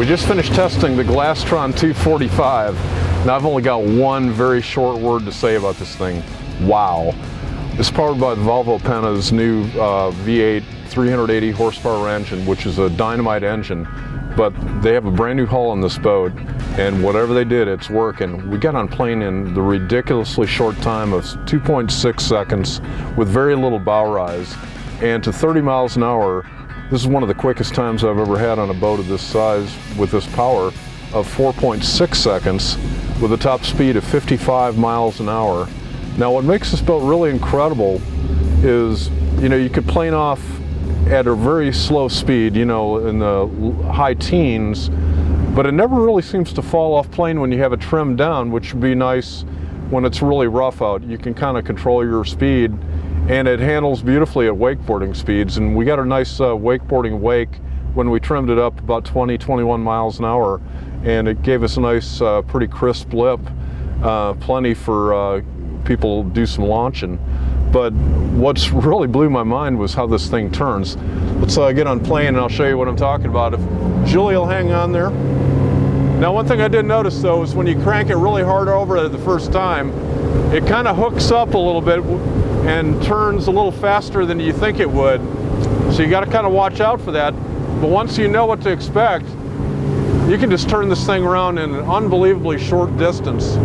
just finished testing the Glastron 245. Now I've only got one very short word to say about this thing. Wow. It's powered by the Volvo Pena's new V8 380 horsepower engine, which is a dynamite engine, but they have a brand new hull on this boat, and whatever they did, it's working. We got on plane in the ridiculously short time of 2.6 seconds with very little bow rise, and to 30 miles an hour. This is one of the quickest times I've ever had on a boat of this size with this power of 4.6 seconds with a top speed of 55 miles an hour. Now what makes this boat really incredible is, you could plane off at a very slow speed, in the high teens, but it never really seems to fall off plane when you have it trimmed down, which would be nice when it's really rough out. You can kind of control your speed, and it handles beautifully at wakeboarding speeds. And we got a nice wakeboarding wake when we trimmed it up about 20-21 miles an hour, and it gave us a nice, pretty crisp lip, plenty for people to do some launching. But what's really blew my mind was how this thing turns. Let's get on plane and I'll show you what I'm talking about. If Julie will hang on there. Now one thing I did notice though is when you crank it really hard over it the first time, it kind of hooks up a little bit and turns a little faster than you think it would. So you got to kind of watch out for that. But once you know what to expect, you can just turn this thing around in an unbelievably short distance.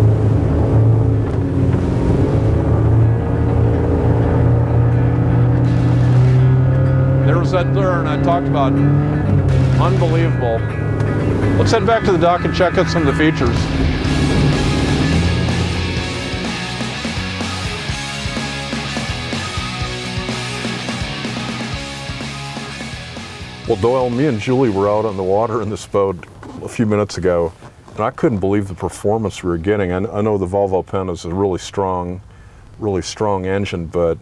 There's that turn I talked about. Unbelievable. Let's head back to the dock and check out some of the features. Well, Doyle, me and Julie were out on the water in this boat a few minutes ago, and I couldn't believe the performance we were getting. I know the Volvo Pena is a really strong engine, but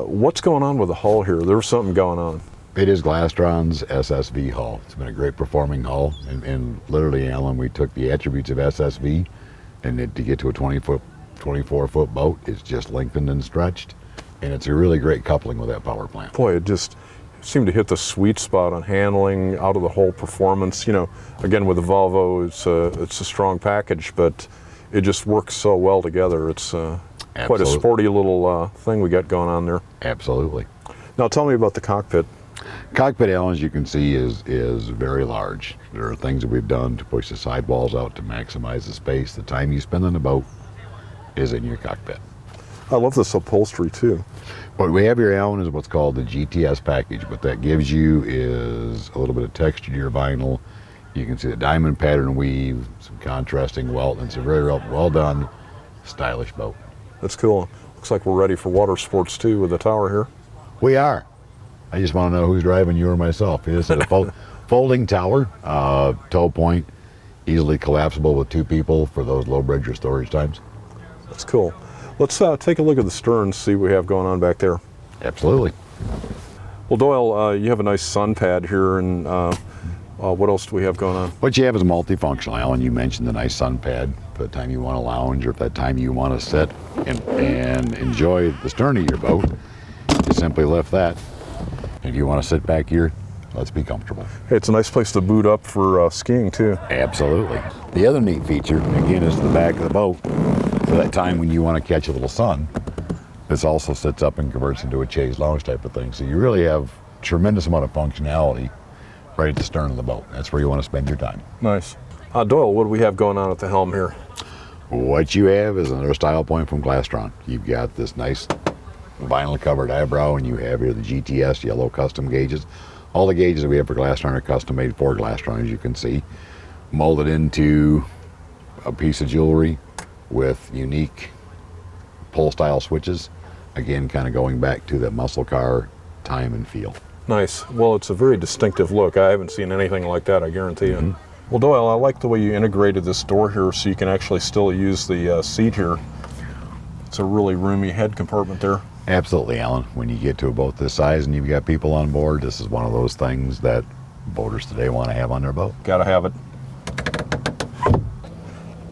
what's going on with the hull here? There's something going on. It is Glastron's SSV hull. It's been a great performing hull, and literally, Alan, we took the attributes of SSV, and to get to a 24-foot boat, it's just lengthened and stretched, and it's a really great coupling with that power plant. Boy, it just seemed to hit the sweet spot on handling, out of the whole performance. Again, with the Volvo, it's a strong package, but it just works so well together. It's quite a sporty little thing we got going on there. Absolutely. Now tell me about the cockpit. Cockpit, Alan, as you can see, is very large. There are things that we've done to push the sidewalls out to maximize the space. The time you spend on the boat is in your cockpit. I love this upholstery too. What we have here, Alan, is what's called the GTS package. What that gives you is a little bit of texture to your vinyl. You can see the diamond pattern weave, some contrasting welt, and it's a very well done, stylish boat. That's cool. Looks like we're ready for water sports too with the tower here. We are. I just want to know who's driving, you or myself. It is a folding tower, tow point, easily collapsible with two people for those low bridge or storage times. That's cool. Let's take a look at the stern and see what we have going on back there. Absolutely. Well, Doyle, you have a nice sun pad here, and what else do we have going on? What you have is multifunctional, Alan. You mentioned the nice sun pad for the time you want to lounge, or if that time you want to sit and enjoy the stern of your boat. You simply lift that. If you want to sit back here, let's be comfortable. Hey, it's a nice place to boot up for skiing too. Absolutely. The other neat feature, again, is the back of the boat. For that time when you want to catch a little sun, this also sits up and converts into a chaise lounge type of thing. So you really have tremendous amount of functionality right at the stern of the boat. That's where you want to spend your time. Nice. Doyle, what do we have going on at the helm here? What you have is another style point from Glastron. You've got this nice vinyl covered eyebrow, and you have here the GTS yellow custom gauges. All the gauges that we have for Glastron are custom made for Glastron, as you can see, molded into a piece of jewelry with unique pull style switches. Again, kind of going back to that muscle car time and feel. Nice. Well, it's a very distinctive look. I haven't seen anything like that, I guarantee you. Well, Doyle, I like the way you integrated this door here so you can actually still use the seat here. It's a really roomy head compartment there. Absolutely, Alan. When you get to a boat this size and you've got people on board, this is one of those things that boaters today want to have on their boat. Gotta have it.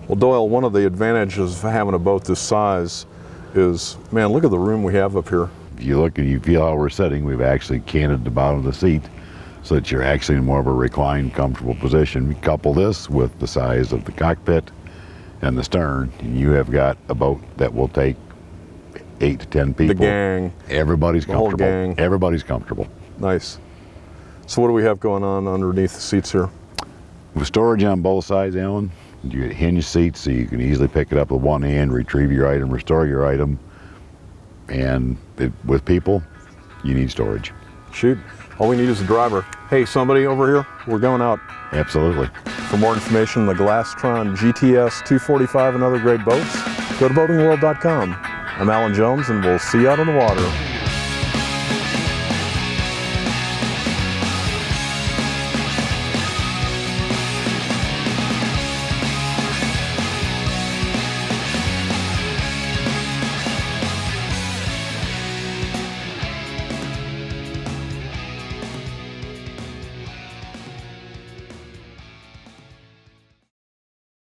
Well, Doyle, one of the advantages of having a boat this size is, man, look at the room we have up here. If you look and you feel how we're sitting, we've actually canted the bottom of the seat so that you're actually in more of a reclined, comfortable position. You couple this with the size of the cockpit and the stern, and you have got a boat that will take 8 to 10 people. The gang. Everybody's The whole comfortable. gang. Everybody's comfortable. Nice. So what do we have going on underneath the seats here? With storage on both sides, Alan, you get hinge seats so you can easily pick it up with one hand, retrieve your item, restore your item. And with people, you need storage. Shoot. All we need is a driver. Hey, somebody over here, we're going out. Absolutely. For more information, the Glastron GTS 245 and other great boats, go to boatingworld.com. I'm Alan Jones, and we'll see you out on the water.